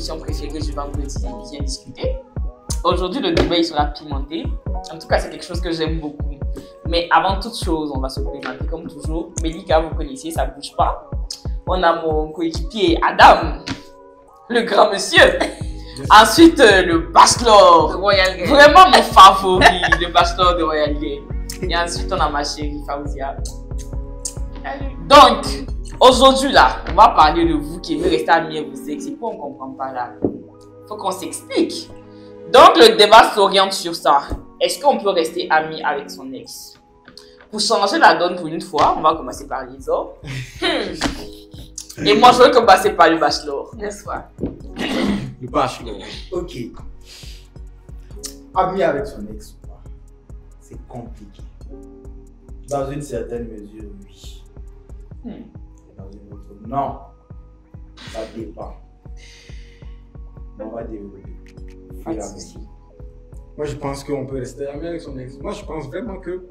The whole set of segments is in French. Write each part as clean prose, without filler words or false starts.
émission préférée du vendredi, Bien discuter. Aujourd'hui, le débat il sera pimenté. En tout cas, c'est quelque chose que j'aime beaucoup. Mais avant toute chose, on va se présenter comme toujours. Melika, vous connaissez, ça ne bouge pas. On a mon coéquipier Adam, le grand monsieur. Ensuite, le bachelor. Royal Game. Vraiment mon favori, le bachelor de Royal Game. Et ensuite, on a ma chérie Faouzia. Donc, aujourd'hui, là, on va parler de vous qui aimez rester amis avec vos ex. Et pourquoi on ne comprend pas là? Il faut qu'on s'explique. Donc, le débat s'oriente sur ça. Est-ce qu'on peut rester ami avec son ex? Pour changer la donne pour une fois, on va commencer par Lisa. Et moi, je vais commencer par le bachelor. N'est-ce pas? Le bachelor. Ok. Ami avec son ex ou pas, c'est compliqué. Dans une certaine mesure, oui. Dans une autre, non. Ça dépend. On va développer. Pas de souci. Moi, je pense qu'on peut rester ami avec son ex. Moi, je pense vraiment que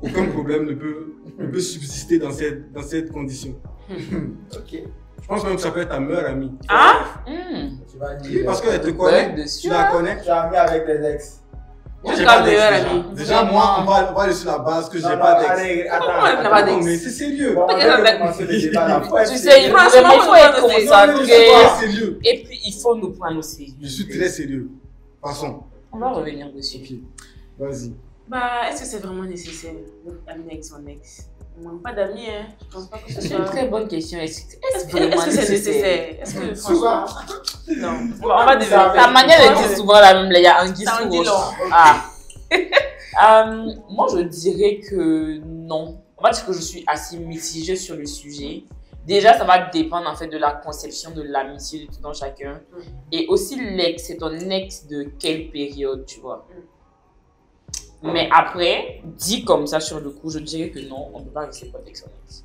aucun problème ne peut subsister dans cette condition. Ok. Je pense même que ça peut être ta meilleure amie. Ah? Tu vas Oui, dire. parce qu'elle te connaît, dessus. tu la connais. Tu es ami avec les ex. Moi, j'ai Jusqu'à pas d'ex meilleure déjà. amie. Déjà, moi, on va sur la base que j'ai pas d'ex. Allez, Comment elle n'a pas attends. Non, d'ex? mais c'est sérieux. Bon, on va commencer le débat là. Tu sais, Franchement, il faut être moi, je Non, mais je suis concentré. pas sérieux. Et puis, il faut nous prendre au sérieux. Je suis très sérieux. Passons. On va revenir dessus. Ok. Vas-y. Bah, est-ce que c'est vraiment nécessaire d'être ami avec son ex? On manque pas d'amis, hein. Je pense pas que ce C'est soit. une très bonne question. Est-ce Est-ce vraiment que c'est nécessaire? nécessaire? Est-ce que Souvent. franchement. Non. On va développer. Ta manière de dire souvent la même, il y a un guise Ça en dit long. Ah. Moi, je dirais que non. On va dire que je suis assez mitigée sur le sujet. Déjà, ça va dépendre en fait de la conception de l'amitié de tout un chacun. Et aussi, l'ex, c'est ton ex de quelle période, tu vois. Mais après, dit comme ça sur le coup, je dirais que non, on ne peut pas rester pote avec son ex.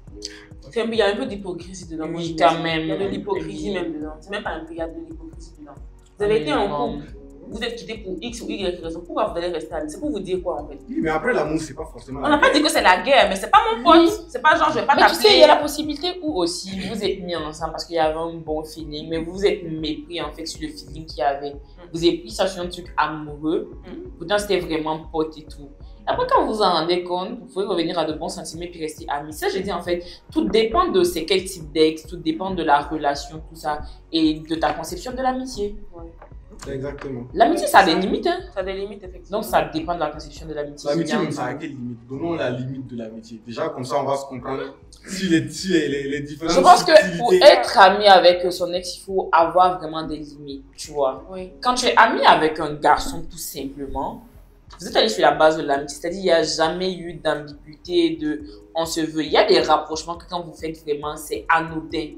Il y a un peu d'hypocrisie dedans. moi, Oui, je quand me dis. même. Il y a de l'hypocrisie Oui. même dedans. C'est même pas un peu, il y a de l'hypocrisie dedans. Vous avez été en Non. couple, vous êtes quitté pour X ou Y raison. Pourquoi vous allez rester amis? C'est pour vous dire quoi en fait? Oui, mais après, l'amour, c'est pas forcément. On n'a pas dit que c'est la guerre, mais c'est pas mon pote. Oui. C'est pas genre, je vais pas Mais tu sais, il y a t'appeler. la possibilité où aussi vous êtes mis ensemble parce qu'il y avait un bon feeling, mais vous vous êtes mépris en fait sur le feeling qu'il y avait. Vous avez pris ça sur un truc amoureux, pourtant c'était vraiment pote et tout. Après, quand vous vous en rendez compte, vous pouvez revenir à de bons sentiments puis rester amis. Ça, j'ai dit en fait, tout dépend de c'est quel type d'ex, tout dépend de la relation, tout ça, et de ta conception de l'amitié. Exactement. L'amitié, ça a des limites, hein. Ça a des limites, effectivement. Donc, ça dépend de la conception de l'amitié. L'amitié, même, ça a quelle limite? Donnons la limite de l'amitié. Déjà, comme ça, on va se comprendre si les différences. Je pense que pour subtilités- être ami avec son ex, il faut avoir vraiment des limites, tu vois. Oui. Quand tu es ami avec un garçon, tout simplement, vous êtes allé sur la base de l'amitié, c'est-à-dire qu'il n'y a jamais eu d'ambiguïté, de on se veut. Il y a des rapprochements que quand vous faites vraiment, c'est anodin.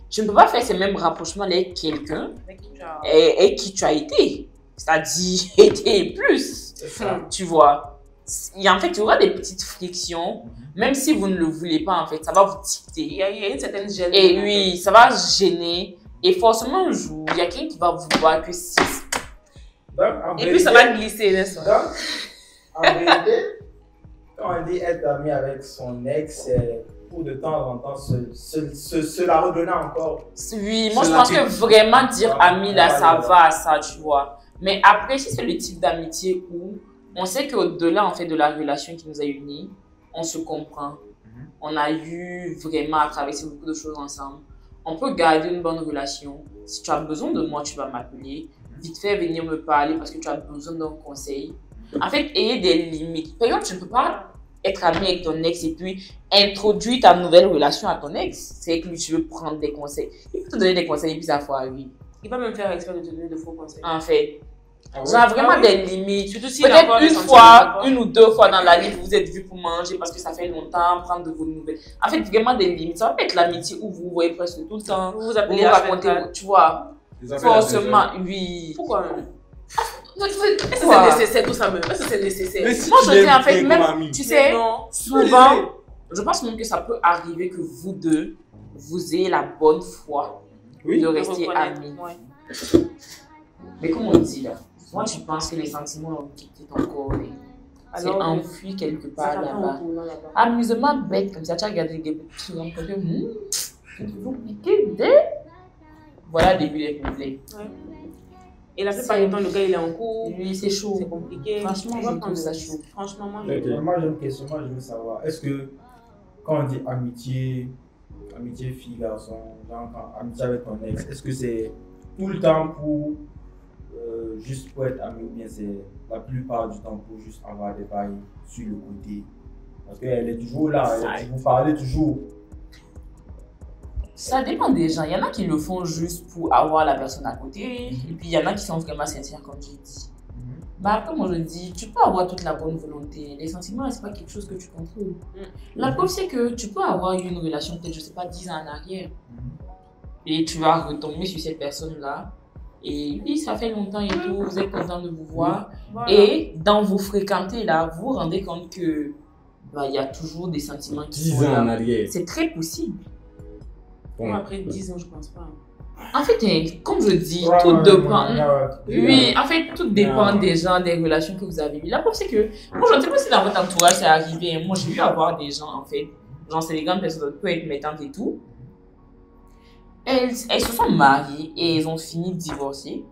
Tu ne peux pas faire ces mêmes rapprochements avec quelqu'un Avec qui tu as- et qui tu as été. C'est-à-dire, été plus. C'est ça. Tu vois. En fait, il y aura des petites frictions, même si vous ne le voulez pas, en fait, ça va vous Il dicter. y a une certaine gêne. Et oui, ça va gêner. Et forcément, un jour, il y a quelqu'un qui va vouloir que si. Donc, en Et puis ça vérité- va glisser, n'est-ce pas? Donc, en vérité, quand on dit être ami avec son ex, c'est pour de temps en temps se la redonner encore. Oui, moi C'est je la pense que type. vraiment dire ami là, ça Ouais. va à ça, tu vois. Mais après, si c'est le type d'amitié où on sait qu'au-delà en fait de la relation qui nous a unis, on se comprend. On a eu vraiment à traverser beaucoup de choses ensemble. On peut garder une bonne relation. Si tu as besoin de moi, tu vas m'appeler. Vite fait, venir me parler parce que tu as besoin d'un conseil. En fait, ayez des limites. Par exemple, tu ne peux pas être ami avec ton ex et puis introduire ta nouvelle relation à ton ex. C'est que lui, tu veux prendre des conseils. Il peut te donner des conseils et puis ça fois lui. Il va même faire exprès de te donner de faux conseils. En fait, Ah il y a vraiment Ah oui. des limites. Surtout s'il a encore Peut-être des une sentiments fois, encore. une ou deux fois dans l'année, vous vous êtes vus pour manger parce que ça fait longtemps, prendre de vos nouvelles. En fait, vraiment des limites. Ça va pas être l'amitié où vous vous voyez presque tout le temps. Vous vous Vous appelez vous H24. racontez, tu vois. Les appels à Forcément, oui. Pourquoi? Est-ce que c'est Quoi? nécessaire tout ça même? Est-ce que c'est nécessaire? Mais si Moi, tu je dis l'aimes en fait, bien même, comme ami, tu sais, Non. souvent, je pense même que ça peut arriver que vous deux, vous ayez la bonne foi oui, de De rester reconnaître, amis. ouais. Mais comme on dit là, moi je pense que les sentiments ont quitté ton corps. C'est Alors, enfoui quelque ça part fait un là-bas. retour là-bas. Amusement bête comme ça, tu as regardé les gars qui vont comme que, vous piquez dès. voilà le début des problèmes. Ouais. Et la plupart du temps, le gars il est en cours. Oui, c'est chaud. C'est compliqué. Franchement, On va je prendre trouve ça le chaud. risque. Franchement, moi, Moi, j'ai une question, moi, je veux savoir, est-ce que quand on dit amitié fille-garçon, amitié avec ton ex, est-ce que c'est tout le temps pour juste pour être ami ou bien c'est la plupart du temps pour juste avoir des bails sur le côté? Parce qu'elle est toujours là, vous parlez toujours. Ça dépend des gens. Il y en a qui le font juste pour avoir la personne à côté. Et puis il y en a qui sont vraiment sincères, comme j'ai dit. Mais après, moi je dis, tu peux avoir toute la bonne volonté. Les sentiments, c'est pas quelque chose que tu contrôles. La preuve, c'est que tu peux avoir eu une relation, peut-être, je sais pas, 10 ans en arrière. Et tu vas retomber sur cette personne-là. Et oui, ça fait longtemps et tout, vous êtes content de vous voir. voilà. Et dans vous fréquenter là, vous vous rendez compte que il y a toujours des sentiments qui 10 sont ans en là. arrière. C'est très possible. Moi, après 10 ans, je pense pas. En fait, comme je dis, Ouais, tout ouais, dépend. ouais. Oui, en fait, tout dépend Ouais. des gens, des relations que vous avez eues. La preuve, c'est que, moi, je ne sais pas si dans votre entourage c'est arrivé. Moi, j'ai vu avoir des gens, en fait, genre, c'est des grandes personnes, peut être mes tantes et tout. Elles se sont mariées et elles ont fini de divorcer.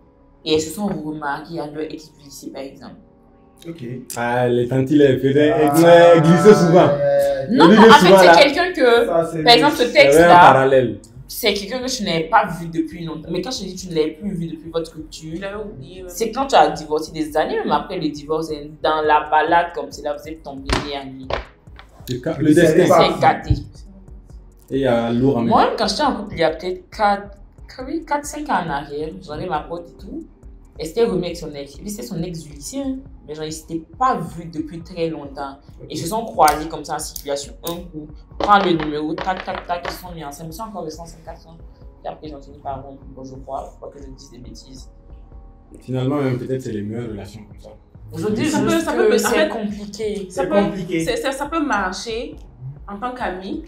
Et elles se sont remariées à leur ex-lycée, par exemple. Ok. Ah, les tantes, elles glissaient souvent. Non, lui, non, il est en fait, souvent c'est là. quelqu'un que, Ça, c'est par exemple, ce Il y avait un texte-là, parallèle. c'est quelqu'un que tu n'avais pas vu depuis longtemps. Mais quand je te dis que tu ne l'avais plus vu depuis votre Tu rupture, l'avais oublié. c'est quand tu as divorcé des années, même après le divorce, dans la balade comme c'est là, vous êtes tombés nez à nez. Le destin. C'est gâté. Et il y a lourd en même. Moi-même, quand j'étais en couple, il y a peut-être 4-5 ans en arrière, j'avais ma pote et tout. Elle s'était remise avec son ex. Et puis, c'est son ex du lycée. Hein. Mais genre, ils ne s'étaient pas vus depuis très longtemps. Et ils se sont croisés comme ça en circulation. Un coup, prends le numéro, tac, tac, tac, ils se sont mis ensemble. Ils sont encore de 154 ans. Et après, ils ont fini par rompre. Bon, je crois que je dise des bêtises. Finalement, même peut-être c'est les meilleures relations comme ça. Aujourd'hui, Ça peut- juste ça que peut- en c'est fait, compliqué. Ça C'est peut, compliqué. ça peut marcher en tant qu'ami,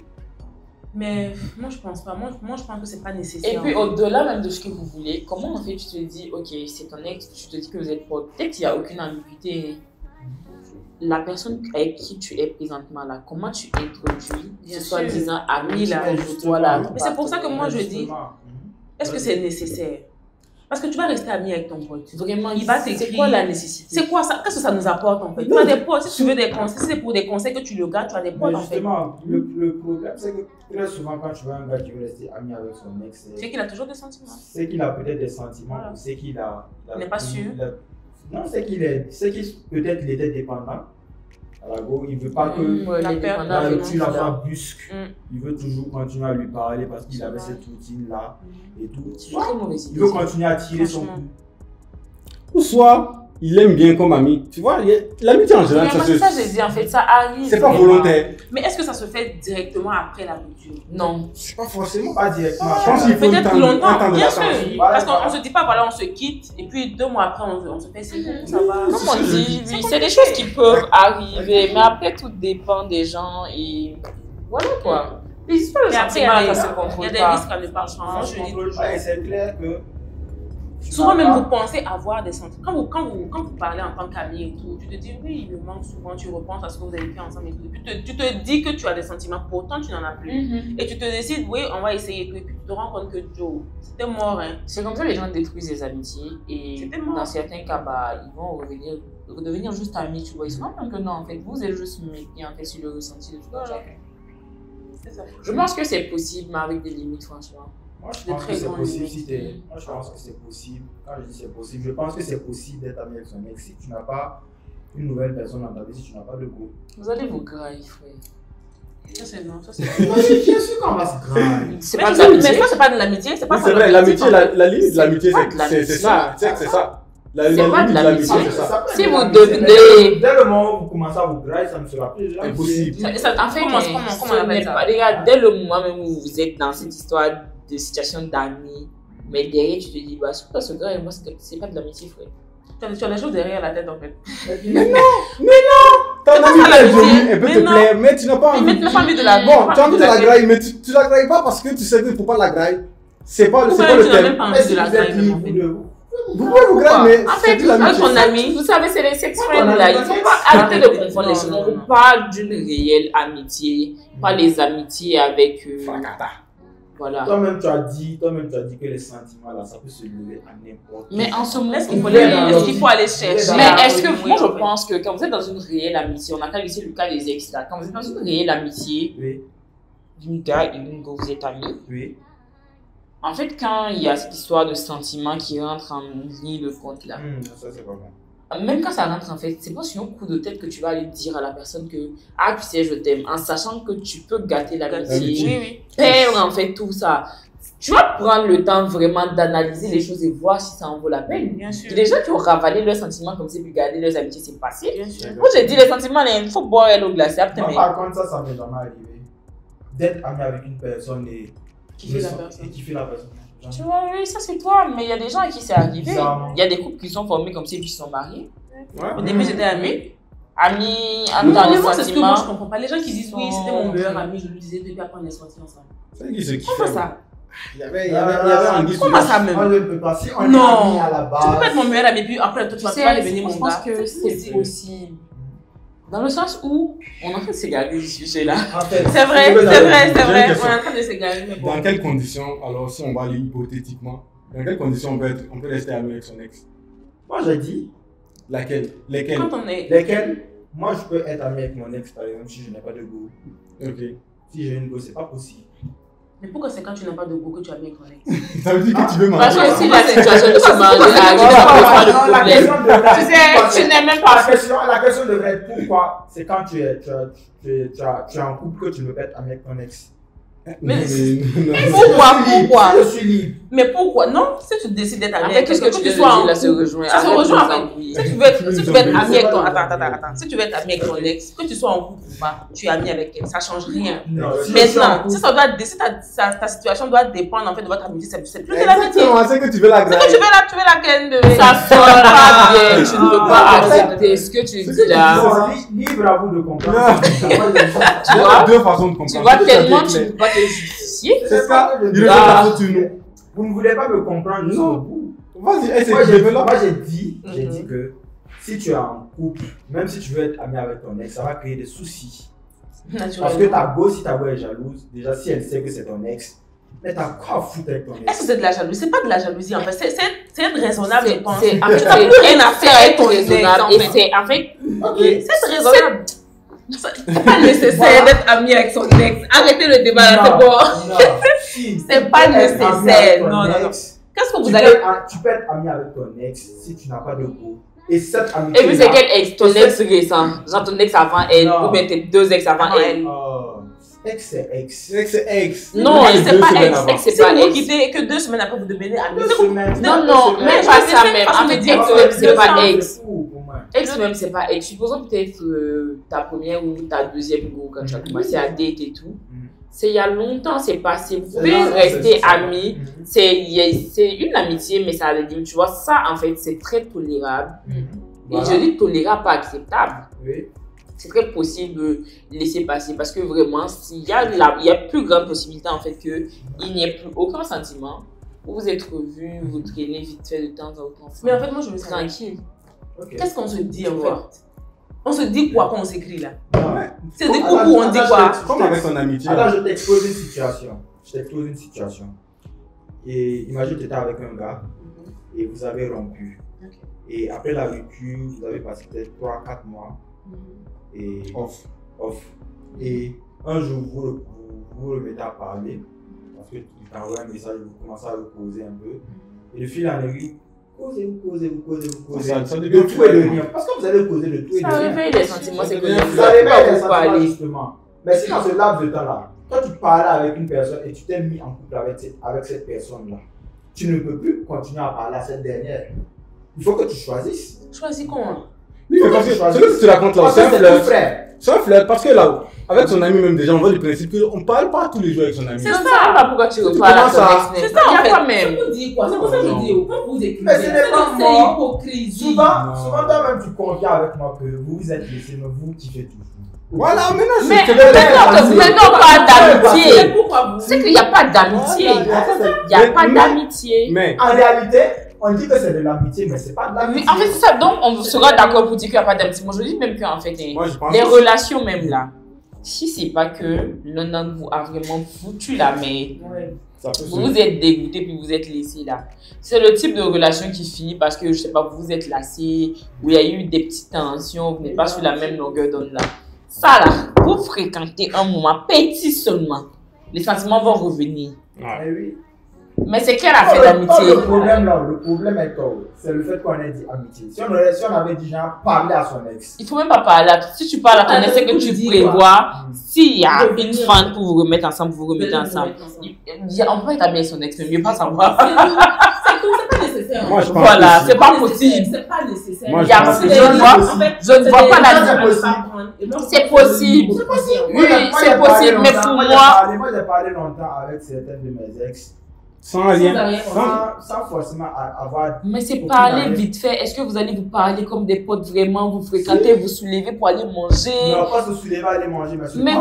mais moi je pense pas. Moi je pense que c'est pas nécessaire. Et puis, au-delà même de ce que vous voulez, comment en fait tu te dis, ok, c'est ton ex, tu te dis que vous êtes potes, peut-être qu'il n'y a aucune ambiguïté. La personne avec qui tu es présentement là, comment tu introduis Bien ce sûr. soi-disant ami là, Mais pour toi là. Mais c'est pour ça que moi je dis, Justement. est-ce que c'est nécessaire? Parce que tu vas rester ami avec ton pote. Vraiment, Il va c'est t'écrire. quoi la nécessité? C'est quoi ça? Qu'est-ce que ça nous apporte en fait? Tu as des potes, si tu veux des conseils, si c'est pour des conseils que tu le gardes, tu as des potes Mais en fait. justement, le problème, c'est que très souvent, quand tu vois un gars qui veut rester ami avec son ex, C'est qu'il a toujours des sentiments. c'est qu'il a peut-être des sentiments, Voilà. ou c'est qu'il a. Il n'est pas sûr. Non, c'est qu'il peut-être il était dépendant. À la go, il veut pas que Ouais, La les perte, dépendants, la vraiment, tu la là. fasses brusque. Mm. Il veut toujours continuer à lui parler parce qu'il avait cette routine-là et tout. C'est une très mauvaise Il veut idée. continuer à tirer son Franchement. coup. Ou soit, il aime bien comme ami. Tu vois, l'amitié en général, Mais ça, j'ai dit, en fait, ça arrive. c'est pas vraiment. volontaire. Mais est-ce que ça se fait directement après la rupture? Non. C'est pas forcément. Pas directement. Je pense qu'il faut Peut-être un longtemps, temps de bien latence. sûr. Parce qu'on se dit pas, voilà, on se quitte, et puis 2 mois après, on se fait c'est bon, ça va. Comme on dit, oui, c'est des choses qui peuvent arriver, mais après, tout dépend des gens et voilà quoi. Les histoires de Mais après, sentiments, ça se il y a contrôle des pas. risques à ne pas prendre. Moi, je dis toujours. Ouais, c'est clair que. Souvent même vous pensez avoir des sentiments. Quand vous parlez en tant qu'ami et tout, tu te dis oui, il me manque souvent, tu repenses à ce que vous avez fait ensemble et tout. Et puis tu te dis que tu as des sentiments, pourtant tu n'en as plus. Et tu te décides, oui, on va essayer et tout. Et puis tu te rends compte que Joe, c'était mort. Hein. C'est comme ça que les gens détruisent les amitiés et C'était mort. dans certains cas, ils vont redevenir juste amis, tu vois. Ils se rendent compte que non, en fait, vous êtes juste mis en fait sur le ressenti de tout Voilà. chacun. C'est ça. Je pense que c'est possible, mais avec des limites, franchement. Moi, je De pense très que c'est grandes possible. limites. Moi, je pense que c'est possible. Quand je dis c'est possible, je pense que c'est possible d'être ami avec son ex si tu n'as pas une nouvelle personne dans ta vie, si tu n'as pas de go. Vous allez vous grailler, frère. Ça c'est non, ça c'est. Bien sûr qu'on va se grailler. C'est Mais pas de ça, l'amitié. ça c'est pas de l'amitié, c'est pas Oui, ça, c'est vrai, l'amitié, en fait. la limite de l'amitié, C'est pas de c'est l'amitié. ça. Tu sais que c'est ça. La C'est pas limite de de l'amitié. l'amitié, c'est ça. Si vous Mais devenez. dès le moment où vous commencez à vous grailler, ça ne sera plus jamais Impossible. En fait, Comment ce on appelle n'est ça? pas- les gars, dès le moment même où vous êtes dans cette histoire de situation d'amis, mais derrière tu te dis, bah, c'est pas ce gars et moi, c'est pas de l'amitié, frère. Tu as des choses derrière la tête en fait. Ta amie ça, est l'amitié. jolie, elle peut Mais te non. plaire, mais tu n'as pas envie. Mais tu n'as pas envie de la. Bon, tu as envie de la grailler, mais tu la grailles pas parce que tu sais qu'il ne faut pas la grailler. C'est pas Pourquoi le tu n'as même thème. pas Mais envie si de la vous êtes grailler libre en fait? de Vous pouvez vous grailler, mais En c'est fait, plus avec l'amitié. ton ami, vous savez, c'est les sex Ouais, friends on a là. dit Il pas faut sex pas friends. arrêter de confondre les Non, choses. non, On non. parle d'une réelle amitié, pas les amitiés avec. Fracata. Voilà. Toi-même, tu as dit que les sentiments, là, ça peut se lever à n'importe quel Mais en ce moment, Est-ce qu'il faut aller chercher? mais est-ce que moi je pense que quand vous êtes dans une réelle amitié, on a qu'à laisser le cas des ex là, quand vous êtes dans une réelle amitié Oui, d'une gars et d'une go, vous êtes amis. oui. En fait, quand il y a cette histoire de sentiments qui rentre en ligne de compte là, Ça, c'est pas bon. même quand ça rentre en fait, c'est pas sur un coup de tête que tu vas aller dire à la personne que ah tu sais je t'aime, en sachant que tu peux gâter l'amitié, Oui. perdre en fait tout ça. Tu vas prendre le temps vraiment d'analyser les choses et voir si ça en vaut la peine. Bien sûr. Il y a des gens qui ont ravalé leurs sentiments comme ça puis garder leurs amitiés, c'est passé. Bien sûr. Moi j'ai dit les sentiments, il faut boire l'eau glacée. Moi, Mais par contre, ça m'est jamais arrivé. D'être ami avec une personne et Kiffer la personne. Et kiffer la personne. tu vois, oui, ça c'est toi, mais il y a des gens à qui c'est arrivé. Bizarrement. Il y a des couples qui sont formés comme ça et qui sont mariés. Ouais. Au début, j'étais amie. Amis, Non, dans les mais moi, c'est ce que moi, je sentiments. comprends pas. Les gens qui disent oui, c'était mon meilleur ami, je lui disais, puis après, on est sortis ensemble. C'est qui se kiffe. Comment ça? Il y avait un disque. Comment ça même? On ne peut pas. Si on est Non. amis à la Tu peux pas être base. mon meilleur ami, puis après, toi, tu vas pas devenir mon je pense gars. que c'est possible. Dans le sens où on est en train de s'égarer du sujet là. En fait, C'est vrai, Je veux c'est dire, vrai, c'est j'ai une vrai. question. On est en train de s'égarer, mais bon. Dans quelles conditions, alors si on va aller hypothétiquement, dans quelles conditions on peut rester ami avec son ex? moi, j'ai dit, Laquelle? Lesquelles? Quand on est. lesquels, moi, je peux être ami avec mon ex, par exemple, si je n'ai pas de goût. Ok. Si j'ai une go, c'est pas possible. Mais pourquoi c'est quand tu n'as pas de goût que tu as bien connecté? Ça veut dire que tu veux Parce marier. que si la situation de se marier arrive, c'est pas le problème. Tu sais, tu n'es même pas. La question devrait être pourquoi c'est quand tu es en couple que tu ne peux pas être ami avec ton ex. Mais- non. Pourquoi? Je suis libre. Mais pourquoi? Non, si tu décides d'être ami Avec avec qu'est-ce quelqu'un, que que tu tu sois sois en en là se couple. rejoint. Ça se Arrête rejoint de avec. s'embrouiller. Si tu veux être ami avec ton. Non. Attends. Si tu veux être ami avec ton ex, que tu sois en couple ou pas, tu es ami avec elle. Ça change rien. Non, si je suis en Maintenant, couple- si ça doit, si ta situation doit dépendre en fait de votre amitié, c'est plus de l'amitié. Exactement, c'est que tu veux la C'est que graille. tu veux la ken de. Ça sort pas bien, tu ne peux pas accepter ce que tu dis là. Bon, libre à vous de comprendre. Il y vois? a deux façons de Tu comprendre. vois C'est tellement ça qui tu est ne peux pas te justifier. C'est ça, il le le fait Ah. la faute sur nous. Vous ne voulez pas me comprendre jusqu'au bout. Vas-y, essaie Moi, de développer. j'ai dit que si tu es en couple, même si tu veux être ami avec ton ex, ça va créer des soucis. Parce que Naturellement. si ta go est jalouse, déjà si elle sait que c'est ton ex, mais t'as quoi à foutre avec ton Est-ce ex? que c'est de la jalousie? C'est pas de la jalousie en fait. C'est être raisonnable, je pense. C'est Tu n'as plus rien à faire avec ton ex. raisonnable. Et c'est en fait, Ok. C'est raisonnable. C'est pas nécessaire d'être ami avec son ex. Arrêtez le débat là, c'est bon. Non, si C'est pas tu peux être ami avec nécessaire. ton Non, non, non. ex, Qu'est-ce que tu vous peux allez. tu peux être ami avec ton ex si tu n'as pas de goût. Et cette et amitié. puis c'est quel ex? Ton ex récent. Genre ton ex avant elle, Non. ou bien tes deux ex avant elle. Ex, c'est ex. Ex, c'est ex. Non, ex, c'est Deux pas semaines ex. avant. Ex, c'est Si pas vous ex. quittez et que 2 semaines après vous devenez amis. Deux semaines. Non, non, Deux même semaines. pas je ça sais même. pas En ce fait, que ex dire. même, c'est pas C'est ex. fou pour moi. Ex même, c'est pas ex. Supposons peut-être ta première ou ta deuxième go quand tu as commencé à date et tout. C'est il y a longtemps, c'est passé. Vous pouvez rester amis. C'est une amitié, mais ça a des limites. Tu vois, ça, en fait, c'est très tolérable. Et je dis tolérable, pas acceptable. Oui. C'est très possible de laisser passer parce que vraiment, il y a plus grande possibilité en fait qu'il n'y ait plus aucun sentiment. Vous vous êtes revus, vous traînez vite fait de temps en temps. Mais en fait, moi je veux savoir. Tranquille. Ok. Qu'est-ce qu'on se dit en Tu fait? vois. On se dit quoi quand on s'écrit là? Ouais. C'est des coups où on dit quoi? Comme avec ton amitié. Alors, je t'expose une situation. Et imagine que tu étais avec un gars et vous avez rompu. Ok. Et après la rupture, vous avez passé peut-être 3-4 mois et Off. off. Et un jour, vous remettez à parler parce que tu t'envoies un message, vous commencez à le causer un peu. Et le fil en aiguille, causez. Ça De devient tout et de rien. Parce que vous allez causer de tout et de Ça rien. réveille les sentiments, c'est que Vous Vous allez pas pas être beaucoup parler. justement. Mais si dans ce laps de temps-là, quand tu parlais avec une personne et tu t'es mis en couple avec cette personne-là, tu ne peux plus continuer à parler à cette dernière. Il faut que tu choisisses. Choisis comment? Oui, mais parce que ce que tu racontes là, Parce c'est que un c'est ton flirt. frère. C'est un flirt parce que là, avec son ami même déjà, on voit le principe qu'on ne parle pas tous les jours avec son ami. C'est Je ça. ne sais pas pourquoi tu reparles à commences à- ton ex. C'est ça en Il y a fait. quoi même? Vous dites quoi? C'est pour ça que je dis, quand vous écrivez, Mais ce n'est pas c'est moi. hypocrisie. Souvent toi-même tu conviens avec moi que vous vous êtes laissé, mais vous kiffez toujours. Voilà, maintenant Mais c'est maintenant, pas d'amitié. C'est pourquoi vous. C'est qu'il n'y a pas d'amitié. Il n'y a pas d'amitié. Mais En réalité, on dit que c'est de l'amitié, mais c'est pas de Oui, l'amitié. en fait, c'est ça. Donc, on sera d'accord pour dire qu'il n'y a pas d'amitié. Moi, je dis même qu'en fait, moi je pense les relations même là, si c'est pas que l'un d'entre vous a vraiment foutu la merde, Vous vous êtes dégoûté puis vous êtes laissé là. C'est le type de relation qui finit parce que, je sais pas, vous êtes lassé, où il y a eu des petites tensions, vous n'êtes pas sur la même longueur d'onde là. Ça là, vous fréquentez un moment petit seulement, les sentiments vont revenir. Eh oui. Mais c'est quelle affaire d'amitié? Le problème là, le problème est quoi? C'est le fait qu'on ait dit amitié. Si on avait dit genre parler à son ex. Il faut même pas parler à toi. Si tu parles à ton ex, c'est que tu prévois, s'il y a une fan pour vous remettre ensemble, vous remettez ensemble. On peut pas établir son ex, mais mieux pas savoir. C'est pas nécessaire. Moi, je pense Voilà, que c'est pas possible. C'est pas nécessaire. Moi, je Il y a- pense que je ne vois pas la C'est possible. C'est possible. Oui, c'est possible, mais pour moi. Moi, j'ai parlé longtemps avec certaines de mes ex. sans rien. Sans forcément avoir. Mais c'est parler vite fait. Est-ce que vous allez vous parler comme des potes vraiment, vous fréquentez, vous soulevez pour aller manger? Non, pas se soulever, aller manger, Mais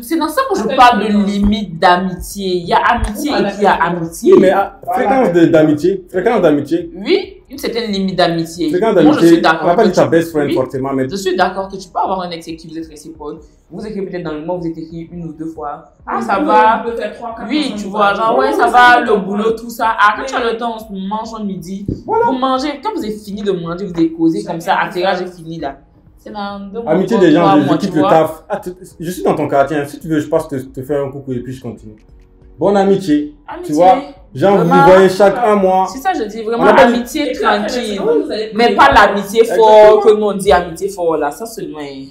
c'est dans ça que je parle de limite d'amitié. Il y a amitié et puis il y a amitié. Oui, mais fréquence d'amitié. Oui, une certaine limite d'amitié. Fréquence Moi, je suis d'amitié, on d'accord. va pas que dire ta tu- best friend oui, forcément, mais je suis d'accord que tu peux avoir un ex avec qui vous êtes resté potes. Vous écrivez peut-être dans le mois, vous êtes écrit une ou deux fois. Ah, ça va. Oui, tu vois, genre, ouais, ça va, le boulot, tout ça. Ah, quand tu as le temps, on se mange en midi. Vous mangez, quand vous avez fini de manger, vous avez causé comme ça. Ah, c'est là, j'ai fini là. C'est dans deux mois. amitié des gens, je moi, quitte tu le vois. taf. Ah, je suis dans ton quartier, si tu veux, je passe te faire un coucou et puis je continue. Bonne amitié. Amitié. Tu vois, genre, vous Vraiment. vous voyez chaque un mois. C'est ça, je dis vraiment On a pas amitié tranquille. Mais pas l'amitié fort que nous on dit amitié fort là. Ça seulement est.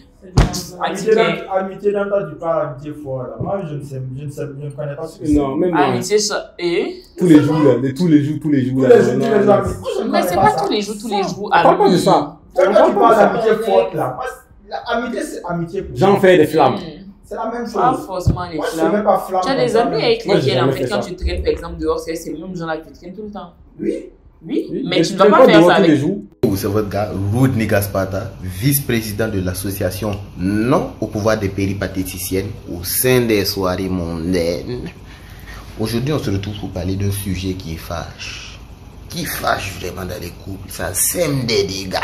Amitié dans le temps, tu parles amitié fort là. Moi, je ne connais pas ce que c'est. Non, même moi. Amitié et. Tous les jours, là. Tous les jours. Tous les jours, là. tous les jours, Non, amitié. non. Moi, je ne Mais connais c'est pas pas ça. tous les jours, On parle pas de ça. Quand tu parles d'amitié forte là, amitié c'est amitié pour J'en fais des flammes. C'est la même chose. Pas forcément les Moi, je ne sais même flammes. pas flamme. Tu as comme des ça, amis mais- avec Moi, j'ai lesquels en jamais fait fait quand ça. tu traînes par exemple dehors, c'est les mêmes gens là que tu traînes tout le temps. Oui. Oui, mais Mais tu ne vas pas fais faire dehors ça tous les avec. jours. C'est votre gars, Rodney Gaspata, vice-président de l'association Non au pouvoir des péripatéticiennes au sein des soirées mondaines. Aujourd'hui, on se retrouve pour parler d'un sujet qui fâche vraiment dans les couples. Ça sème des dégâts.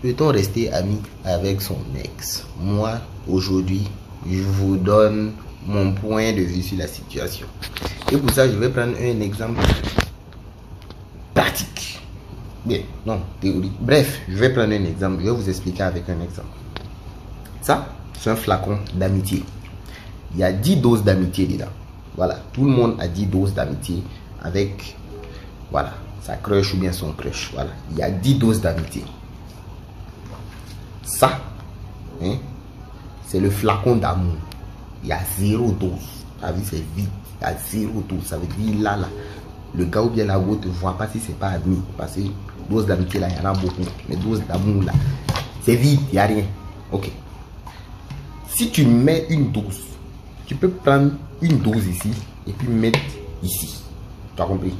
Peut-on rester ami avec son ex? Moi, aujourd'hui, je vous donne mon point de vue sur la situation. Et pour ça, je vais prendre un exemple pratique. Bien, non, théorie. Bref, je vais prendre un exemple. Je vais vous expliquer avec un exemple. Ça, c'est un flacon d'amitié. Il y a 10 doses d'amitié dedans. Voilà, tout le monde a 10 doses d'amitié avec, voilà, sa crush ou bien son crush. Voilà, il y a 10 doses d'amitié. Ça, hein, c'est le flacon d'amour. Il y a 0 dose. La vie, c'est vite. Il y a 0 dose. Ça veut dire là, le gars ou bien la go te voit pas si c'est pas admis. Parce que dose d'amitié là, il y en a beaucoup. Mais dose d'amour là, c'est vide, il n'y a rien. Ok. Si tu mets une dose, tu peux prendre une dose ici et puis mettre ici. Tu as compris?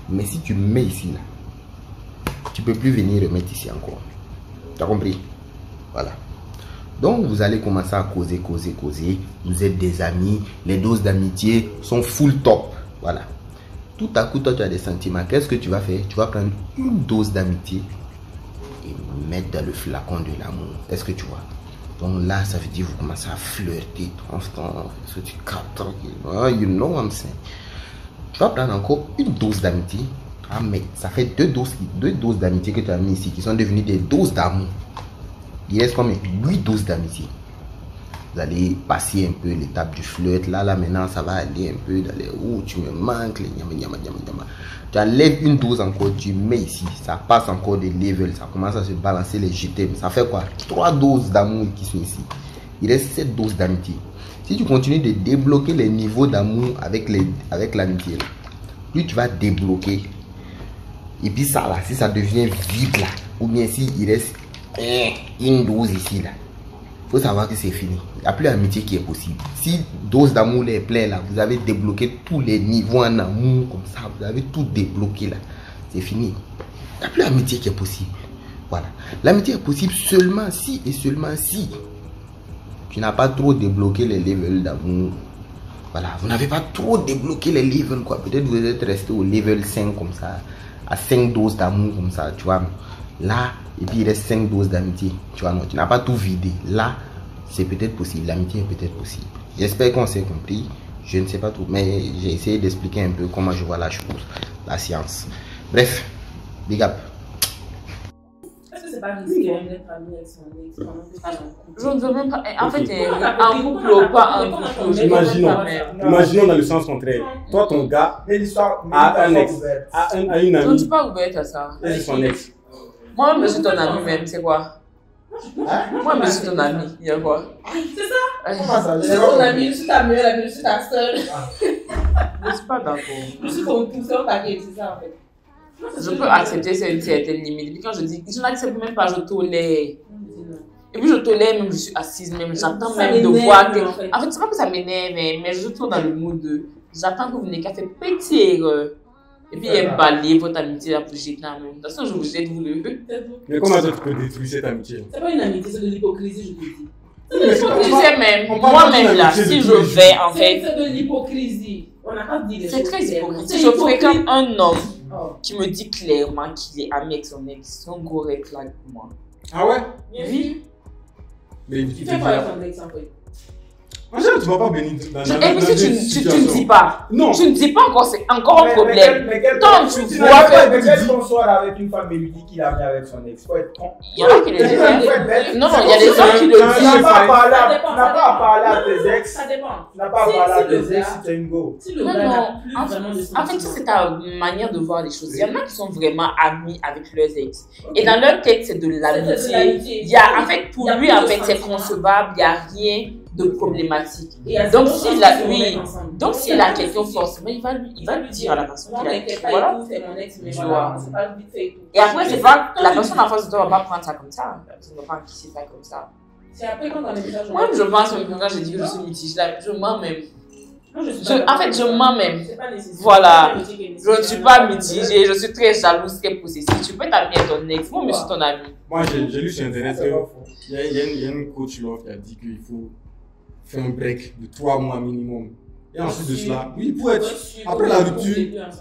Mais si tu mets ici là, tu peux plus venir remettre ici encore. Tu as compris? Voilà. Donc vous allez commencer à causer. Vous êtes des amis. Les doses d'amitié sont full top. Voilà. Tout à coup, toi, tu as des sentiments. Qu'est-ce que tu vas faire? Tu vas prendre une dose d'amitié et mettre dans le flacon de l'amour. Est-ce que tu vois? Donc là, ça veut dire que vous commencez à flirter. Est-ce que tu captes? You know what I'm saying? Tu vas prendre encore une dose d'amitié. Ah, mais ça fait deux doses d'amitié que tu as mis ici qui sont devenues des doses d'amour. Il reste comme 8 doses d'amitié. Vous allez passer un peu l'étape du flirt. Là, maintenant, ça va aller un peu dans les oh, tu me manques, les nyama. Tu enlèves une dose encore, tu mets ici. Ça passe encore des levels. Ça commence à se balancer les GTM. Ça fait quoi? 3 doses d'amour qui sont ici. Il reste 7 doses d'amitié. Si tu continues de débloquer les niveaux d'amour avec l'amitié, plus tu vas débloquer. Et puis ça là, si ça devient vide là, ou bien si il reste une dose ici là, il faut savoir que c'est fini. Il n'y a plus d'amitié qui est possible. Si dose d'amour est pleine là, vous avez débloqué tous les niveaux en amour comme ça, vous avez tout débloqué là, c'est fini. Il n'y a plus d'amitié qui est possible. Voilà. L'amitié est possible seulement si et seulement si tu n'as pas trop débloqué les levels d'amour. Voilà, vous n'avez pas trop débloqué les levels quoi. Peut-être vous êtes resté au level 5 comme ça, à 5 doses d'amour comme ça, tu vois. Là, et puis il reste 5 doses d'amitié. Tu vois, non, tu n'as pas tout vidé. Là, c'est peut-être possible. L'amitié est peut-être possible. J'espère qu'on s'est compris. Je ne sais pas tout, mais j'ai essayé d'expliquer un peu comment je vois la chose, la science. Bref, big up. Est-ce que c'est pas risqué d'être ami avec son ex pendant que tu es en couple? Je ne veux même pas. En fait, Okay. un couple ou pas un couple. Imaginons dans le sens contraire. Toi, ton gars Mais l'histoire a un ex, ouverte. a une Je ne amie, suis pas ouverte à ça. et c'est son ex. Moi-même, je suis ton ami même, c'est quoi? Moi-même, je suis ton ami. Il y a quoi? C'est ça? Comment ça? Je suis ton ami, je suis ta meilleure amie, je suis ta soeur. Je ne suis pas d'accord. Je suis ton pousseur paquet, c'est ça en fait. Je peux accepter une certaine limite. Et puis quand je dis, je n'accepte même pas, je tolère. Et puis je tolère même, je suis assise même, j'attends Ça même de m'énerve, voir que. en fait. En fait, c'est pas que ça m'énerve, mais je suis toujours dans le mood de. J'attends que vous n'ayez qu'à faire petite erreur. Et puis il balayer votre amitié là pour jeter en même. De toute façon, je vous jette, vous le veux. Mais comment toi tu peux détruire cette amitié? C'est pas une amitié, c'est de l'hypocrisie, je te dis. Mais c'est Tu sais même, on parle moi-même de là, l'amitié si de je tous les vais en fait. C'est de l'hypocrisie. On n'a pas dit les C'est choses très clairement. hypocrite. C'est Si je fréquente hypocrite. un homme Oh. qui me dit clairement qu'il est ami avec son ex, c'est un gros red flag pour moi. Ah ouais? Oui. Mais Tu fais quoi avec ton ex en fait? En général, tu vas pas bénir dans Et puis si tu ne dis pas, Non. tu ne dis pas encore, c'est encore un problème. Tant tu tu vois vois que- que quelqu'un qu'on soit avec une femme et lui dit qu'il a bien avec son ex, faut être con. Il y en a qui le disent. hein. Non, non, il y a des gens qui le Tu Tu n'as disent. pas à parler Ça à- dépend, tu n'as pas à parler à tes ex. Ça dépend. Tu n'as pas à Si- parler à si le tes ex gars- si tu es une go. Si le Non, gars non. n'a plus En vraiment de fait, sentiments. c'est ta manière de voir les choses. Il y en a qui sont vraiment amis avec leurs ex. Et dans leur tête, c'est de C'est de l'amitié. l'amitié. Il y a, en fait, pour Il y a lui, plus en de fait, c'est sentiments. concevable. Il n'y a rien de problématique. Et à Donc, zéro s'il chance a, qu'ils se oui. remettent ensemble. Donc, s'il a quelqu'un forcément, il va lui dire à la personne Non, qu'il a. t'inquiète pas, Voilà. et tout, c'est mon ex, mais Tu voilà, vois. c'est pas vite fait et tout. Et après, c'est pas, la personne en face de toi va pas prendre ça comme ça. La personne ne va pas encaisser ça comme ça. C'est après quand on a des messages. Moi, je pense même que quand j'ai dit que je suis mitigée, là, je mens même. Moi, je suis Je- pas en fait, je mens même. C'est pas nécessaire. Voilà. C'est pas nécessaire. Je ne suis pas mitigée, je suis très jalouse, très possessive. Tu peux être amie avec ton ex. Moi, je suis ton ami. Moi, j'ai lu sur internet C'est pas qu'il faux. y a une coach là qui a dit qu'il faut faire un break de 3 mois minimum. Et ensuite de cela, oui, pour être. Après la rupture,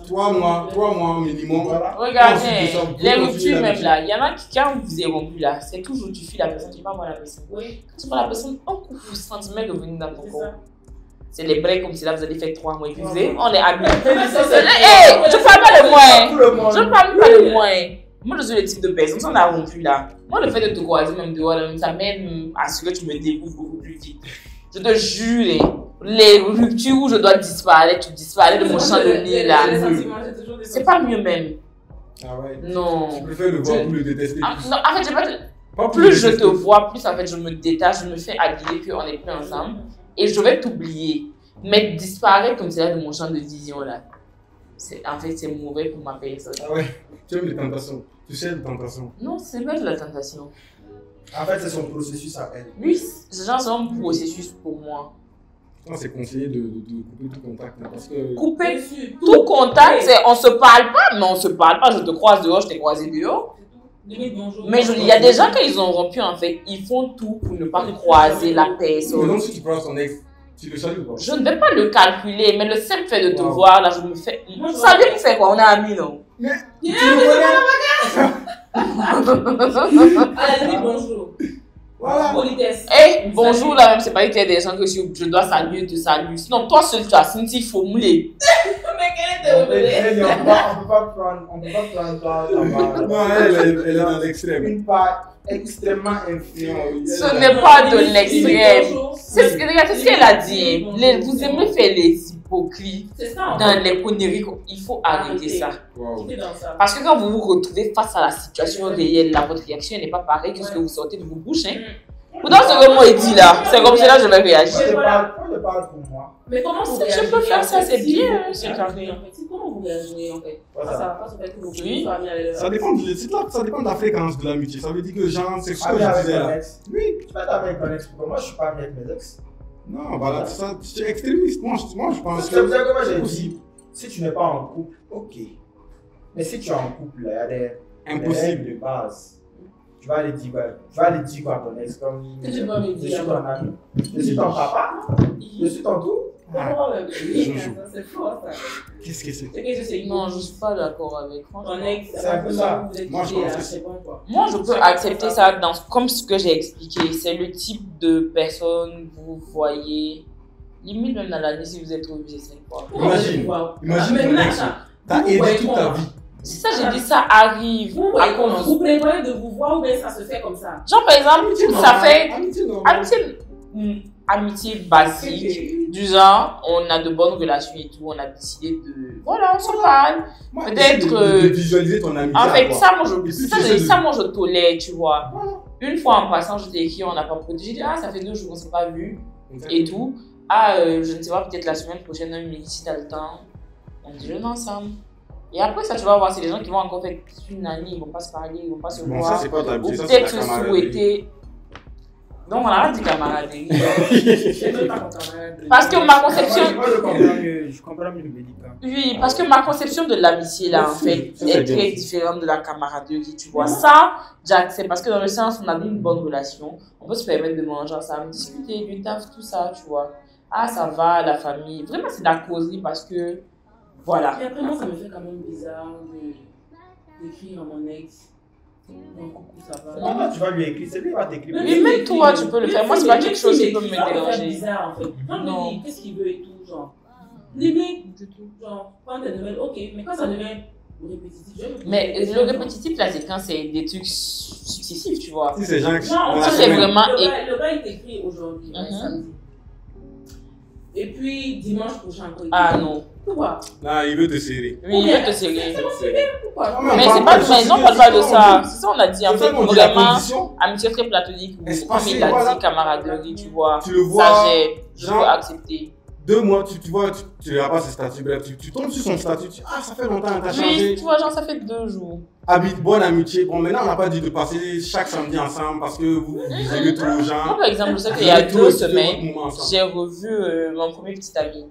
3 mois minimum. Voilà. Regardez, Ensuite de ça, vous les continuez ruptures la même vie. là, il y en a qui, quand vous êtes rompu là, c'est toujours tu fuis la personne, tu vas voir la personne. Oui, Quand tu vois la personne, un coup de sentiment revenu dans ton c'est corps. ça. C'est les breaks comme si là vous allez faire 3 mois et puis vous savez, on est amis. c'est- Hé, je parle pas de moi, hein. Tout le monde. Je ne parle pas de moi. Hein. Moi, je suis le type de personne, si on a rompu là, moi, le fait de te croiser même dehors, là, ça m'aide à ce que tu me découvres beaucoup plus vite. Je te jure, hein, les ruptures où je dois disparaître, tu disparais de mon champ de nez Les là. sentiments, c'est toujours des C'est pas mieux même. Ah ouais. Non. Tu préfères le voir pour le détester. Ah, non, en fait, j'ai pas de- Pas pour plus le je te détester. vois, plus en fait je me détache, je me fais habiller qu'on n'est plus ensemble et je vais t'oublier. Mais disparaître comme ça de mon champ de vision là, en fait c'est mauvais pour ma personne. Ah ouais. Tu aimes les tentations. Tu sais les tentations. Non, c'est pas de la tentation. En fait, c'est son processus à elle. Lui, ces gens sont un processus pour moi. Non, c'est conseillé de couper tout contact. Hein, parce que. Couper Bien sûr, tout contact, c'est on se parle pas, mais on se parle pas. Je te croise dehors, je t'ai croisé dehors. Limite, bonjour. Mais il y a des gens quand ils ont rompu en fait, ils font tout pour ne pas croiser la Mais personne. donc, si tu prends ton ex, tu le salues ou pas? Je ne vais pas le calculer, mais le simple fait de te Wow. voir là, je me fais. Moi, je Salut, vois- tu fais quoi? On est amis, non? Mais. Yeah, Tu le connais? À la limite, bonjour. Voilà. Politesse. Eh, bonjour là même, c'est pas qu'il y a des gens que je dois saluer, te saluer. Sinon, toi seul, tu as senti formulé. Mais quel était le bébé? On ne peut pas prendre part Non, elle est dans l'extrême. une part extrêmement influente. Ce n'est pas de l'extrême. Bonjour. C'est ce qu'elle a dit. Hein. Vous aimez faire les hypocrites C'est ça. en dans fait. les conneries. Il faut arrêter ça. Waouh. Quitter dans ça. Parce que quand vous vous retrouvez face à la situation réelle, là, votre réaction n'est pas pareille que ce que vous sortez de vos bouches. Hein. Pourtant, ce que moi il dit là, c'est comme ça là je vais réagir. Moi, je parle pour moi. Mais comment vous Si tu réagissez peux faire en ça, fait, c'est si bien, vous c'est réagissez, carré. en fait, si- comment vous réagissez en fait Voilà. face au fait que vous Oui. soyez amis avec Ça dépend de la fréquence de l'amitié. Ça veut dire que, genre, c'est ce que Ami je avec disais ton là. ex. Oui, tu peux être ami avec ton ex. Pourquoi moi, je suis pas ami avec mes ex. Non, voilà, ça, tu es extrémiste. Moi, je pense C'est pour ça que. que moi, j'ai c'est dit, possible. si tu n'es pas en couple, ok. Mais si tu es en couple, là, il y a des Impossible. règles de base. Tu vas aller dire quoi? Tu vas aller dire quoi à ton ex comme Que tu vas me je dire. suis ton ami, je suis ton papa, je suis ton tout. C'est fort ça. Qu'est-ce que c'est? Non, je ne suis pas d'accord avec. Ton ex, c'est un peu ça. Moi, je pense que c'est bon quoi. Moi, je peux accepter ça comme ce que j'ai expliqué. C'est le type de personne que vous voyez. Limite, même dans l'année, si vous êtes obligé, c'est quoi? Imagine ton ex, t'as aidé toute ta vie. C'est ça, j'ai dit, ça arrive. Vous prévoyez de vous voir ou bien ça se fait comme ça? Genre, par exemple, ça fait amitié Ok. basique. Du genre, on a de bonnes relations et tout, on a décidé de. Voilà, on se parle. Moi, Peut-être, de visualiser ton amitié. En fait, à toi. ça, moi, je tolère, tu vois. Voilà. Une fois en passant, je t'ai écrit, on n'a pas protégé. J'ai dit, ah, ça fait 2 jours qu'on ne s'est pas vu et tout. Ah, je ne sais pas, peut-être la semaine prochaine, un midi, si t'as le temps, on déjeune ensemble. Et après ça, tu vas voir, c'est des gens qui vont encore faire une année, ils vont pas se parler, ils vont pas se Bon, voir. ça, c'est pas de Ou l'amitié, ça, c'est peut-être de la se camaraderie. souhaiter. Donc, on a dit camaraderie. Je veux pas qu'on camarade. Parce que ma conception. Moi, je comprends mieux le médicament. Oui, parce que ma conception de l'amitié, là, en fait, Ça, c'est est bien. très différente de la camaraderie, tu vois. Ça, j'accepte, parce que dans le sens où on a une bonne relation, on peut se permettre de manger ensemble, discuter du taf, tout ça, tu vois. Ah, ça va, la famille. Vraiment, c'est de la causerie parce que, voilà. Et après, moi, ça me fait quand même bizarre d'écrire à mon ex. Donc, coucou, ça va. Non, toi, tu vas lui écrire, c'est lui qui va t'écrire. Oui, même toi, tu peux le faire. Moi, c'est pas quelque chose qui peut me déranger. C'est bizarre, en fait. Quand Non. je dis qu'est-ce qu'il veut et tout, genre. Limite, du tout. Genre, prendre des nouvelles, ok, mais quand ça devient répétitif, je vais me poser Mais des questions. le répétitif, là, c'est quand c'est des trucs successifs, tu vois. Si c'est gens qui. Non, dans la ça, c'est semaine- vraiment- Le gars, il t'écrit aujourd'hui, Mhm. samedi. Et puis, dimanche prochain, quoi. Ah non. Pourquoi? Là, il veut te serrer. Oui, il veut te serrer. Pourquoi? Non, Mais on c'est parle pas, de mais non, on société, parle pas de c'est ça. C'est ça, on a dit. En C'est fait, ça qu'on dit la vraiment, condition. amitié très platonique, ou comme Espacé, il a voilà. dit, camaraderie, tu vois. Tu le vois, Ça, je peux genre- accepter. 2 mois, tu vois, tu verras pas ses statuts. Bref, tu tombes sur son statut, tu dis, ah, ça fait longtemps, t'as Oui, changé. tu vois, genre, ça fait 2 jours. Habite, bonne amitié. Bon, maintenant, on n'a pas dit de passer chaque samedi ensemble parce que vous aimez trop aux Moi, gens. par exemple, je sais qu'il y a Vous 2 avez semaines, votre moment ensemble. j'ai revu mon premier petit ami.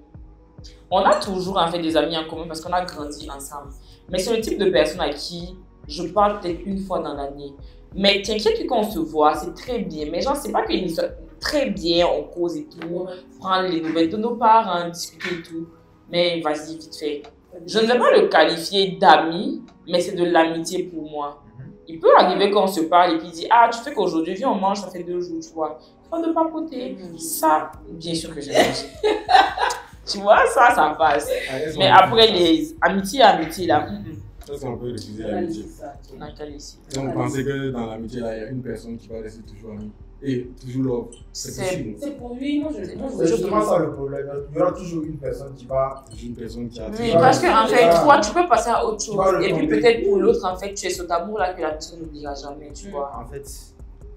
On a toujours en fait des amis en commun parce qu'on a grandi ensemble. Mais c'est le type de personne à qui je parle peut-être une fois dans l'année. Mais t'inquiète que quand on se voit, c'est très bien. Mais genre, c'est pas qu'il soit très bien, on cause et tout, prendre les nouvelles de nos parents, discuter et tout. Mais vas-y, vite fait. Je ne vais pas le qualifier d'ami, mais c'est de l'amitié pour moi. Il peut arriver quand on se parle et puis il dit, ah, tu fais qu'aujourd'hui, viens, on mange, ça fait 2 jours, tu vois. Pas de papoter. Ça, bien sûr que j'ai mangé. Tu vois, ça passe. Mais après, les amitiés, là, Est-ce qu'on peut refuser On a l'amitié? dit ça. on a calé ici. Si on pensait que dans l'amitié, là, il y a une personne qui va rester toujours amie. Et toujours love. C'est C'est- possible. C'est pour lui, moi je C'est justement ça le problème. Il y aura toujours une personne qui va. C'est une personne qui a. Oui, parce qu'en fait, Voilà. toi, tu peux passer à autre Tu vas chose. le Et puis tomber. peut-être pour l'autre, en fait, tu es cet amour-là que la personne n'oubliera jamais, tu vois. En fait,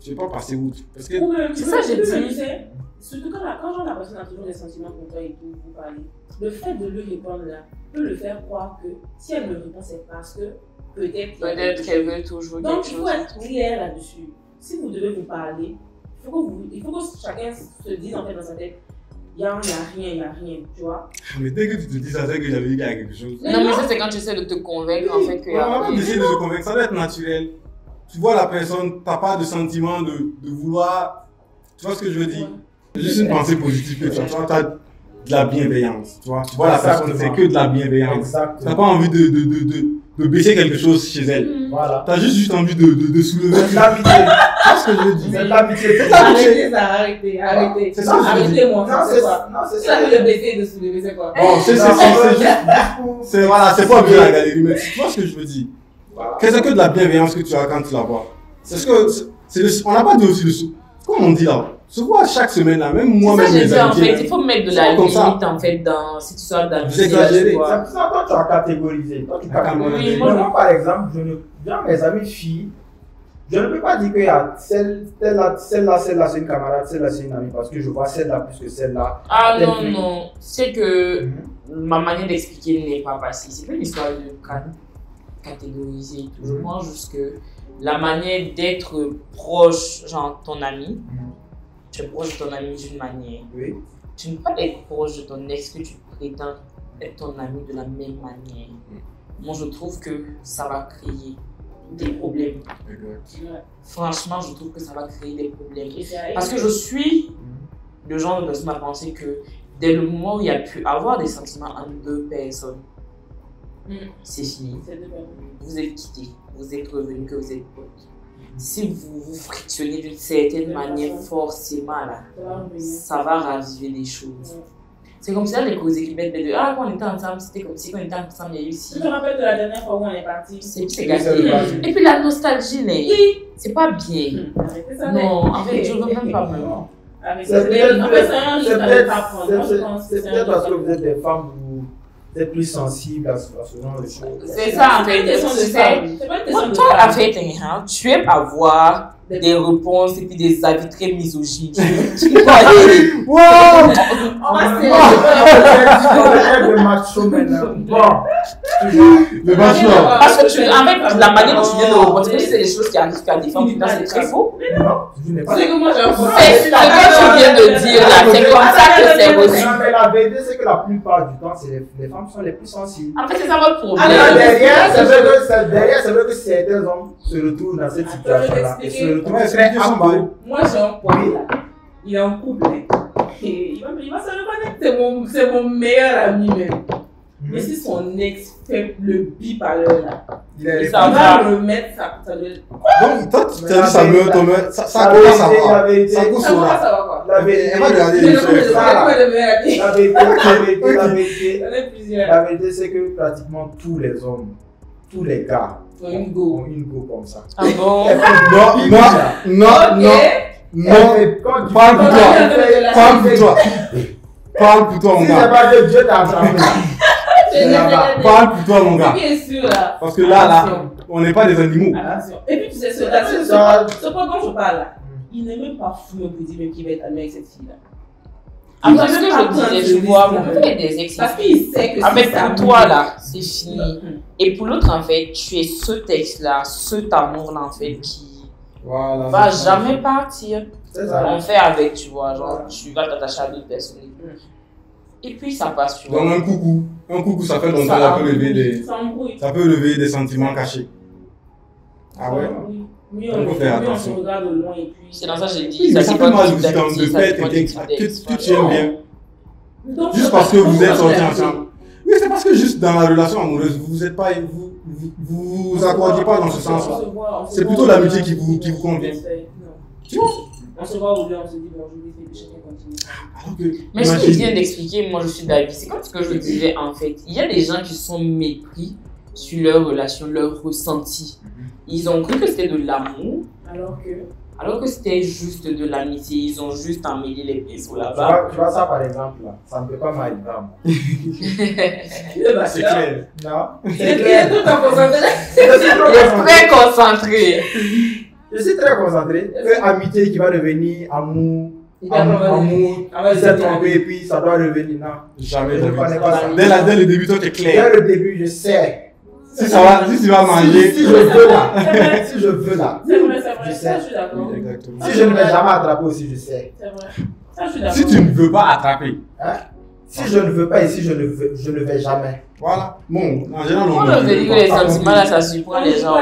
Je ne vais pas passer outre. Parce que C'est ça, j'ai dit. Tu sais, surtout quand genre, la personne a toujours des sentiments pour toi et tout, vous parlez. Le fait de lui répondre là peut le faire croire que si elle me répond, c'est parce que peut-être. Peut-être qu'elle veut toujours Donc quelque il faut chose. être clair là-dessus. Si vous devez vous parler, il faut que chacun se dise en fait dans sa tête, il n'y a rien, tu vois. mais dès que tu te dis ça, c'est que j'avais dit qu'il y a quelque chose. Non, mais ça, c'est quand tu essaies de te convaincre, en fait, qu'il y On a va pas rien. essayer de se convaincre, ça doit être naturel. Tu vois la personne, tu n'as pas de sentiment de vouloir. Tu vois ce que je veux dire? C'est juste une pensée positive que tu as. Tu vois, tu as de la bienveillance. Tu vois la personne, c'est que de la bienveillance. Tu exactement. n'as pas envie de baisser quelque chose chez elle. Voilà. Tu as juste envie de soulever. C'est de l'amitié. Tu vois ce que je veux dire? C'est de l'amitié. C'est de l'amitié. Arrêtez. C'est ça, je veux Arrêtez-moi, Non, c'est c'est quoi? ça. Non, c'est Ça ça. veut le baisser de soulever, c'est quoi? Bon, c'est juste. C'est voilà, c'est pas bien la galerie, mais tu vois ce que je veux dire? Voilà. C'est que de la bienveillance que tu as quand tu la vois. C'est ce que. On n'a pas dit aussi le. Comme on dit là, se voir chaque semaine là, même C'est moi-même. ça, j'ai mes dit, en amitiés, fait, là, il faut mettre de c'est la comme ça. limite, en fait, dans cette histoire d'amitié. exagéré. tu vois. C'est pour ça que toi, tu as catégorisé. Toi, tu catégorises. Oui, Mais moi, moi, par exemple, dans mes amis filles, je ne peux pas dire qu'il y a celle-là, c'est une camarade, celle-là, c'est une amie, parce que je vois celle-là plus que celle-là. Ah Telle non, fille. non. C'est que Mhm. ma manière d'expliquer n'est pas passée. C'est pas une histoire de catégoriser et tout. Je Mhm. pense juste que la manière d'être proche, genre ton ami, tu es proche de ton ami d'une manière. Oui. Tu ne peux pas être proche de ton ex que tu prétends être ton ami de la même manière. Moi, je trouve que ça va créer des problèmes. Exact. Franchement, je trouve que ça va créer des problèmes. Et c'est Parce que je suis le genre de personne à penser que dès le moment où il y a pu avoir des sentiments entre deux personnes, c'est fini. Vous êtes quittés, vous êtes revenus, que vous êtes potes. Si vous vous frictionnez d'une certaine manière, forcément, là, ça va raviver des choses. C'est comme ça les causes qui mettent de ah, quand on était ensemble, c'était comme si quand on était ensemble, il y a eu si. Je me rappelle de la dernière fois où on est parti. C'est gâté. Et puis la nostalgie, c'est pas bien. Non, en fait, je ne veux même pas vraiment. C'est peut-être parce que vous êtes des femmes, vous êtes plus sensibles à ce genre de choses. C'est ça, en fait. Toi, en fait, tu aimes avoir des réponses et puis des avis très misogynes. Wow! On va le macho maintenant. Bon. Le macho. Parce que en fait, la manière dont tu viens de reporter, c'est des choses qui arrivent qu'à des femmes, c'est très faux. Non, je n'ai pas. C'est que moi, j'ai un C'est ce que tu viens de dire là, c'est comme ça que c'est reçu. Mais la vérité, c'est que la plupart du temps, les femmes sont les plus sensibles. En fait, c'est ça votre problème. Derrière, c'est vrai que certains hommes se retrouvent dans cette situation-là. Et se retrouvent très amoureux. Moi, j'ai un pote là. Il est en couple. Et il va se reconnaître. C'est mon meilleur ami même. Mais si son ex fait le bip à l'heure là, ça va remettre ça. Donc, toi, tu t'as dit ça me ça commence à voir. Ça commence à voir. La vérité, Elle va regarder les la vérité, c'est que pratiquement tous les hommes, tous les gars ont une go comme ça. Ah bon? Non, parle pour toi. Parle pour toi, mon Si c'est gars. pas que Dieu t'a attrapé. Parle pour toi, mon gars. Bien sûr là. Parce que là, on n'est pas des animaux. Attention. Et puis tu sais, ce point dont je parle là, il n'est même pas fou pour dire même qu'il va être ami avec cette fille là. Après ce que je disais, tu vois, mon père est des ex. Parce qu'il sait que En fait, c'est ça. pour toi là, c'est fini. Et pour l'autre, en fait, tu es ce texte-là, cet amour-là, en fait, qui Voilà. va jamais partir. C'est ça. On fait avec, tu vois, genre, tu vas t'attacher à d'autres personnes. Et puis ça passe, tu vois. Donc un coucou, ça fait longtemps, ça peut lever des sentiments cachés. Ah ouais? Oui, On peut faire attention. on se regarde au loin et puis. C'est dans ça que j'ai dit. Oui, mais ça dépend fait mal du aussi type quand d'amitié, de ça faire dépend du quelqu'un type d'ex. que tu aimes bien. Donc, Juste parce que vous êtes sortis ensemble. Oui, c'est parce que juste dans la relation amoureuse, vous êtes pas, vous accordiez pas dans ce sens-là. C'est plutôt l'amitié qui vous convient. Tu vois? On se voit au lieu, on se dit bonjour, et puis chacun continue. Mais ce que je viens d'expliquer, moi je suis d'avis, c'est comme ce que je disais en fait. Il y a des gens qui sont mépris sur leur relation, leur ressenti. Ils ont cru que c'était de l'amour, alors que c'était juste de l'amitié. Ils ont juste emmêlé les pinceaux là-bas. Tu vois ça par exemple là, ça ne peut pas m'arriver à moi. C'est clair. Non. C'est clair, tout en concentré. Il est très concentré. Je suis très concentré. Que amitié qui va devenir amour, Il va pas amour, revenir. s'est trompé et puis ça doit revenir. Non. Jamais. Je ne connais pas ça. Dès le début, toi, t'es clair. Dès le début, je sais. Si tu vas manger. Si je veux là. Si je veux là. C'est vrai, Je sais. ça je suis d'accord. Oui, exactement. Si je ne vais jamais attraper aussi, je sais. C'est vrai. Ça je suis d'accord. Si tu ne veux pas attraper. Hein? Si je ne veux pas et si je ne vais jamais. Voilà. Bon, en général, Moi je veux dire que les sentiments là, ça surprend les gens.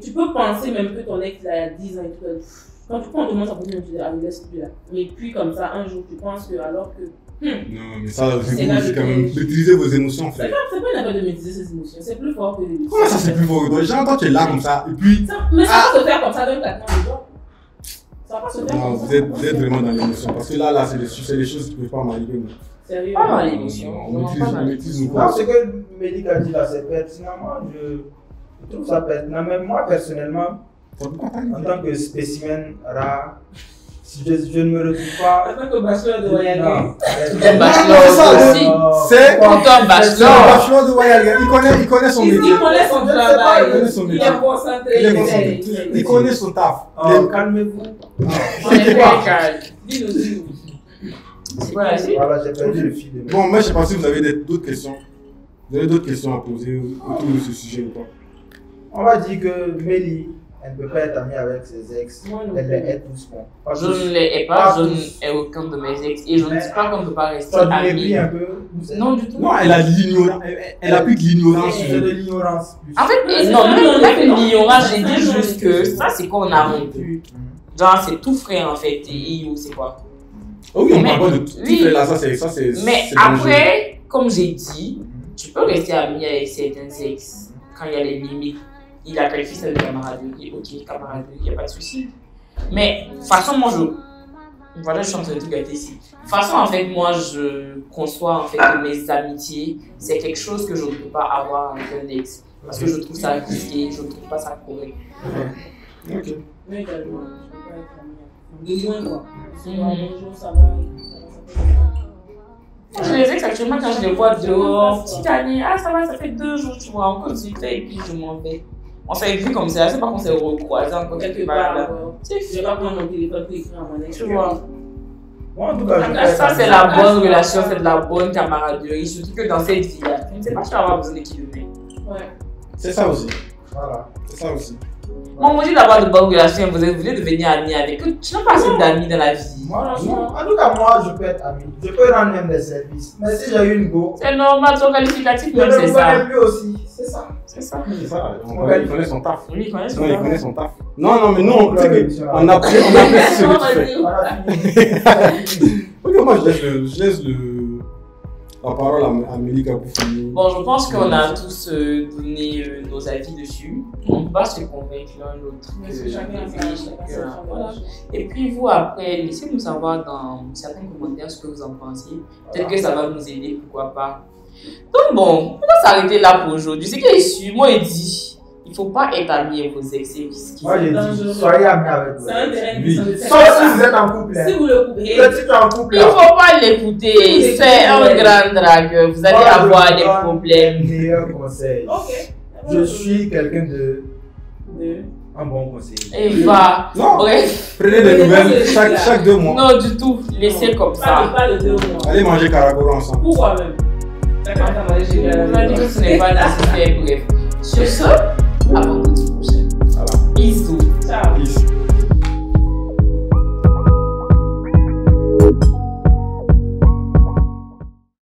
Tu peux penser même que ton ex il a 10 ans et tout. Quand on te montre sa photo, tu dis ah, laisse plus là. Mais puis comme ça, un jour, tu penses que alors que. Non, mais ça, c'est vous aussi quand même. Maîtriser vos émotions, frère. C'est pas une affaire de maîtriser ses émotions, c'est plus fort que les émotions. Comment ça, c'est plus fort que toi? J'entends que tu es là comme ça, et puis. Mais ça va se faire comme ça d'un claquement de doigts. Ça va pas se faire Non, comme ça. vous êtes vraiment dans l'émotion. Parce que là, c'est des choses qui ne peuvent pas m'arriver. Sérieux. Pas dans l'émotion. On maîtrise nos Non, forces. ce que Médic a dit là, c'est pertinent. Moi, je trouve ça pertinent. Même moi, personnellement, Ça peut pas en t'arriver. tant que spécimen rare, si je ne me retrouve pas. En tant que bachelor de Royal Non. Bachelor aussi. C'est Quand un le bachelor. bachelor de Royal. Il connaît son métier. Il connaît son Il travail. connaît son Il métier. est concentré. Il est concentré. Il connaît son taf. Oh, calmez-vous. On est très calme. Dis-nous. C'est quoi la suite? Voilà, j'ai perdu le fil de Bon, moi, je sais pas si vous avez d'autres questions. Vous avez d'autres questions à poser autour de ce sujet ou pas? On va dire que Mélie, elle ne peut pas être amie avec ses ex. Moi non Elle les plus. hait doucement. Pas Je tous. ne les hais pas, je n'ai aucun de mes ex. Et je ne dis pas qu'on ne peut pas rester Ça te amis. mépris un peu. Non, du tout. Non, elle a de l'ignorance. Elle applique l'ignorance C'est sur de l'ignorance. plus. En fait, non, même l'ignorance, j'ai dit juste que ça, c'est qu'on a rompu. Genre, c'est tout frais en fait. Et c'est quoi? Oh oui, on parle pas de tout. Oui. Là, ça, c'est Mais c'est dangereux. après, comme j'ai dit, tu peux rester ami avec certains ex quand il y a les limites. Il a qualifié ça de camaraderie. Ok, camaraderie, il n'y a pas de souci. Mais, de toute façon, moi, voilà, je suis en train de tout gâter ici. De toute façon, en fait, moi, je conçois en fait que mes amitiés, c'est quelque chose que je ne peux pas avoir avec un ex. Parce que je trouve ça risqué, je ne trouve pas ça correct. Ok. Mais également, je peux pas être ami. Besoin quoi. Bonjour, ça va. Je les ex actuellement, quand je les vois dehors, petite année, ah ça va, ça fait 2 jours, tu vois, on continue et puis je m'en vais. On s'est vu comme ça, c'est pas qu'on s'est recroisé encore quelque part là. Je vais pas prendre mon téléphone pour écrire à mon ex. Tu vois. Moi, en tout cas, Donc, ça, c'est la bonne relation, c'est de la bonne camaraderie, surtout que dans cette vie-là, tu ne sais pas si tu vas avoir besoin de kilomètres. Ouais. C'est ça aussi. Voilà. C'est ça aussi. Moi, on dit d'avoir de bonnes relations, vous voulez devenir ami avec eux, tu n'as pas assez d'amis dans la vie. Moi, en tout cas, moi, je peux être ami. Je peux rendre même des services. Mais si j'ai eu une go, C'est normal, ton qualificatif, je même ne c'est me ça. connais plus aussi. C'est ça. C'est ça. C'est ça. Ouais. Il connaît son taf. Oui, il connaît Non, il connaît son taf. Non, mais nous, on Ouais, apprécie ce que tu fais. Voilà, Ok, moi, je laisse la parole à Mélika pour finir. Bon, je pense qu'on a tous donné nos avis dessus. On ne peut pas se convaincre l'un l'autre. Mais c'est chacun sa Voilà. Et puis vous, après, laissez-nous savoir dans certains commentaires ce que vous en pensez. Peut-être que ça va nous aider, pourquoi pas. Donc bon, on va s'arrêter là pour aujourd'hui. C'est qu'il est sûr, moi il dit, il ne faut pas être ami avec vos ex, c'est risqué. moi, j'ai dit, soyez amis avec vous. C'est un terrain Oui. de Sauf si vous êtes en couple. Si vous le coupez, Peut-être si tu es en couple. Il ne faut pas l'écouter, c'est un grand dragueur, vous allez avoir des problèmes. Meilleur conseil. ok. Je suis quelqu'un de. Un bon conseiller. Et va, Non. bref, Prenez des nouvelles chaque 2 mois. non du tout, laissez comme ça. Pas de 2 mois. Allez manger Karagoro ensemble. Pourquoi même? On a dit que ce n'est pas nécessaire, bref. Sur ce, avant toute